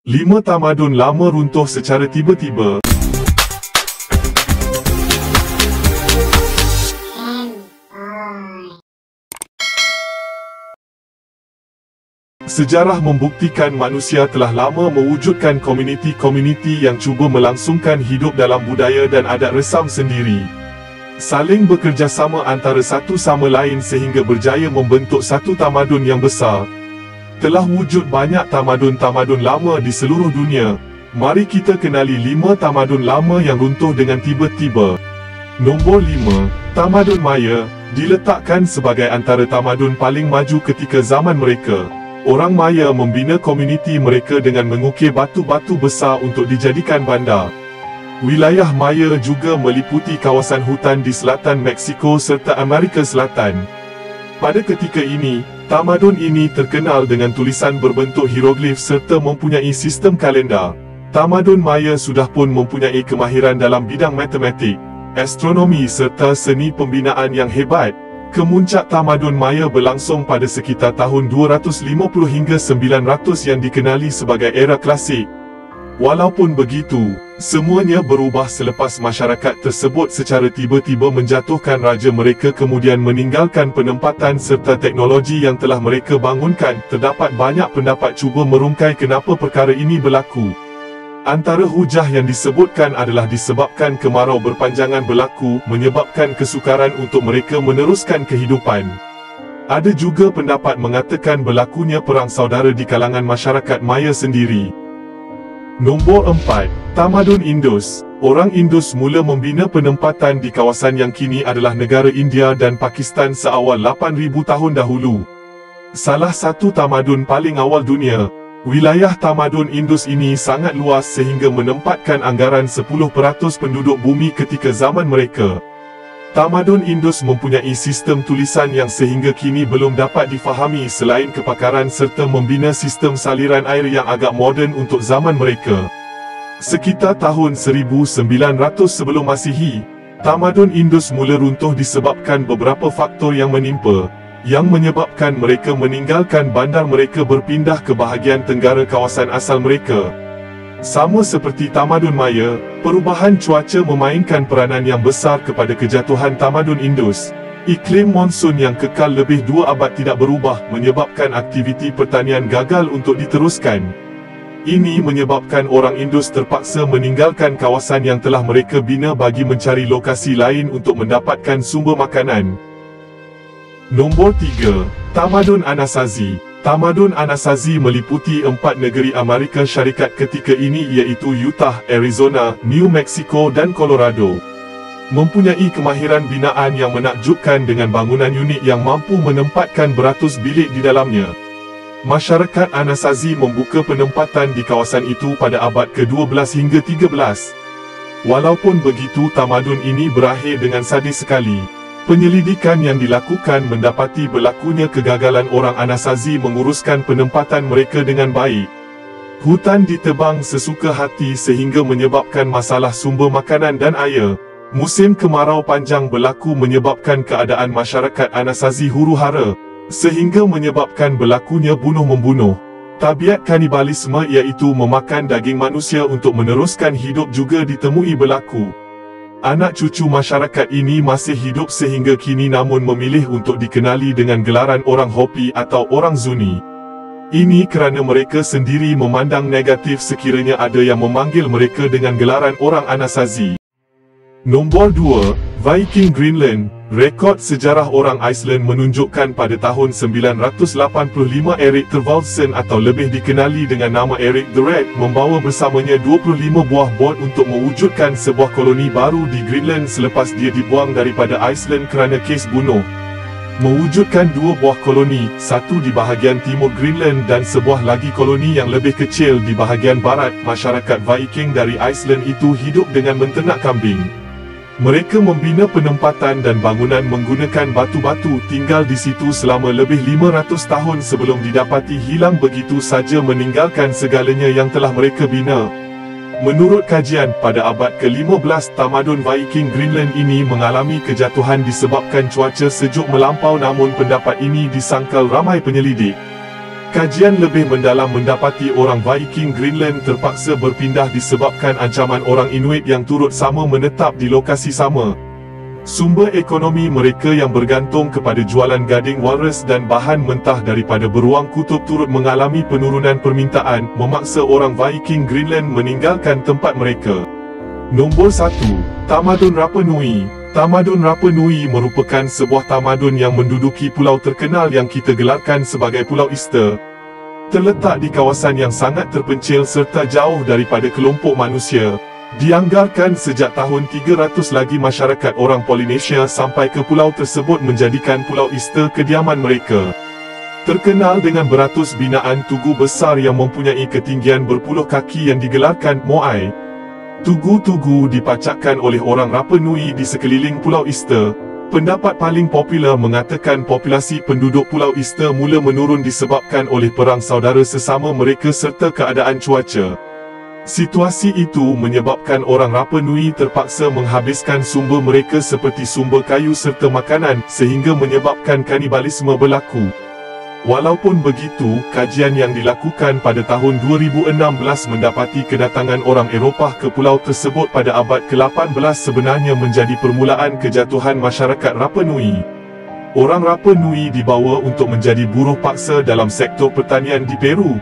5 tamadun lama runtuh secara tiba-tiba. Sejarah membuktikan manusia telah lama mewujudkan komuniti-komuniti yang cuba melangsungkan hidup dalam budaya dan adat resam sendiri. Saling bekerjasama antara satu sama lain sehingga berjaya membentuk satu tamadun yang besar. Telah wujud banyak tamadun-tamadun lama di seluruh dunia. Mari kita kenali 5 tamadun lama yang runtuh dengan tiba-tiba. Nombor 5, Tamadun Maya, diletakkan sebagai antara tamadun paling maju ketika zaman mereka. Orang Maya membina komuniti mereka dengan mengukir batu-batu besar untuk dijadikan bandar. Wilayah Maya juga meliputi kawasan hutan di selatan Meksiko serta Amerika Selatan. Pada ketika ini, tamadun ini terkenal dengan tulisan berbentuk hieroglif serta mempunyai sistem kalendar. Tamadun Maya sudah pun mempunyai kemahiran dalam bidang matematik, astronomi serta seni pembinaan yang hebat. Kemuncak tamadun Maya berlangsung pada sekitar tahun 250 hingga 900 yang dikenali sebagai era klasik. Walaupun begitu, semuanya berubah selepas masyarakat tersebut secara tiba-tiba menjatuhkan raja mereka kemudian meninggalkan penempatan serta teknologi yang telah mereka bangunkan. Terdapat banyak pendapat cuba merungkai kenapa perkara ini berlaku. Antara hujah yang disebutkan adalah disebabkan kemarau berpanjangan berlaku menyebabkan kesukaran untuk mereka meneruskan kehidupan. Ada juga pendapat mengatakan berlakunya perang saudara di kalangan masyarakat Maya sendiri. Nombor 4, Tamadun Indus. Orang Indus mula membina penempatan di kawasan yang kini adalah negara India dan Pakistan seawal 8,000 tahun dahulu. Salah satu tamadun paling awal dunia, wilayah tamadun Indus ini sangat luas sehingga menempatkan anggaran 10% penduduk bumi ketika zaman mereka. Tamadun Indus mempunyai sistem tulisan yang sehingga kini belum dapat difahami selain kepakaran serta membina sistem saliran air yang agak moden untuk zaman mereka. Sekitar tahun 1900 sebelum Masihi, tamadun Indus mula runtuh disebabkan beberapa faktor yang menimpa, yang menyebabkan mereka meninggalkan bandar mereka berpindah ke bahagian tenggara kawasan asal mereka. Sama seperti tamadun Maya, perubahan cuaca memainkan peranan yang besar kepada kejatuhan tamadun Indus. Iklim monsun yang kekal lebih 2 abad tidak berubah menyebabkan aktiviti pertanian gagal untuk diteruskan. Ini menyebabkan orang Indus terpaksa meninggalkan kawasan yang telah mereka bina bagi mencari lokasi lain untuk mendapatkan sumber makanan. Nombor 3, Tamadun Anasazi. Tamadun Anasazi meliputi 4 negeri Amerika Syarikat ketika ini iaitu Utah, Arizona, New Mexico dan Colorado. Mempunyai kemahiran binaan yang menakjubkan dengan bangunan unik yang mampu menempatkan beratus bilik di dalamnya. Masyarakat Anasazi membuka penempatan di kawasan itu pada abad ke-12 hingga 13. Walaupun begitu, tamadun ini berakhir dengan sadis sekali. Penyelidikan yang dilakukan mendapati berlakunya kegagalan orang Anasazi menguruskan penempatan mereka dengan baik. Hutan ditebang sesuka hati sehingga menyebabkan masalah sumber makanan dan air. Musim kemarau panjang berlaku menyebabkan keadaan masyarakat Anasazi huru-hara, sehingga menyebabkan berlakunya bunuh-membunuh. Tabiat kanibalisme iaitu memakan daging manusia untuk meneruskan hidup juga ditemui berlaku. Anak cucu masyarakat ini masih hidup sehingga kini namun memilih untuk dikenali dengan gelaran orang Hopi atau orang Zuni. Ini kerana mereka sendiri memandang negatif sekiranya ada yang memanggil mereka dengan gelaran orang Anasazi. Nombor 2, Viking Greenland. Rekod sejarah orang Iceland menunjukkan pada tahun 985 Erik Thorvaldsen atau lebih dikenali dengan nama Erik the Red membawa bersamanya 25 buah bot untuk mewujudkan sebuah koloni baru di Greenland selepas dia dibuang daripada Iceland kerana kes bunuh. Mewujudkan 2 buah koloni, satu di bahagian timur Greenland dan sebuah lagi koloni yang lebih kecil di bahagian barat. Masyarakat Viking dari Iceland itu hidup dengan menternak kambing. Mereka membina penempatan dan bangunan menggunakan batu-batu, tinggal di situ selama lebih 500 tahun sebelum didapati hilang begitu saja meninggalkan segalanya yang telah mereka bina. Menurut kajian, pada abad ke-15 tamadun Viking Greenland ini mengalami kejatuhan disebabkan cuaca sejuk melampau, namun pendapat ini disangkal ramai penyelidik. Kajian lebih mendalam mendapati orang Viking Greenland terpaksa berpindah disebabkan ancaman orang Inuit yang turut sama menetap di lokasi sama. Sumber ekonomi mereka yang bergantung kepada jualan gading walrus dan bahan mentah daripada beruang kutub turut mengalami penurunan permintaan, memaksa orang Viking Greenland meninggalkan tempat mereka. Nombor 1. Tamadun Rapa Nui. Tamadun Rapa Nui merupakan sebuah tamadun yang menduduki pulau terkenal yang kita gelarkan sebagai Pulau Easter. Terletak di kawasan yang sangat terpencil serta jauh daripada kelompok manusia. Dianggarkan sejak tahun 300 lagi masyarakat orang Polinesia sampai ke pulau tersebut menjadikan Pulau Easter kediaman mereka. Terkenal dengan beratus binaan tugu besar yang mempunyai ketinggian berpuluh kaki yang digelarkan Moai. Tugu-tugu dipacakkan oleh orang Rapa Nui di sekeliling Pulau Easter. Pendapat paling popular mengatakan populasi penduduk Pulau Easter mula menurun disebabkan oleh perang saudara sesama mereka serta keadaan cuaca. Situasi itu menyebabkan orang Rapa Nui terpaksa menghabiskan sumber mereka seperti sumber kayu serta makanan sehingga menyebabkan kanibalisme berlaku. Walaupun begitu, kajian yang dilakukan pada tahun 2016 mendapati kedatangan orang Eropah ke pulau tersebut pada abad ke-18 sebenarnya menjadi permulaan kejatuhan masyarakat Rapa Nui. Orang Rapa Nui dibawa untuk menjadi buruh paksa dalam sektor pertanian di Peru.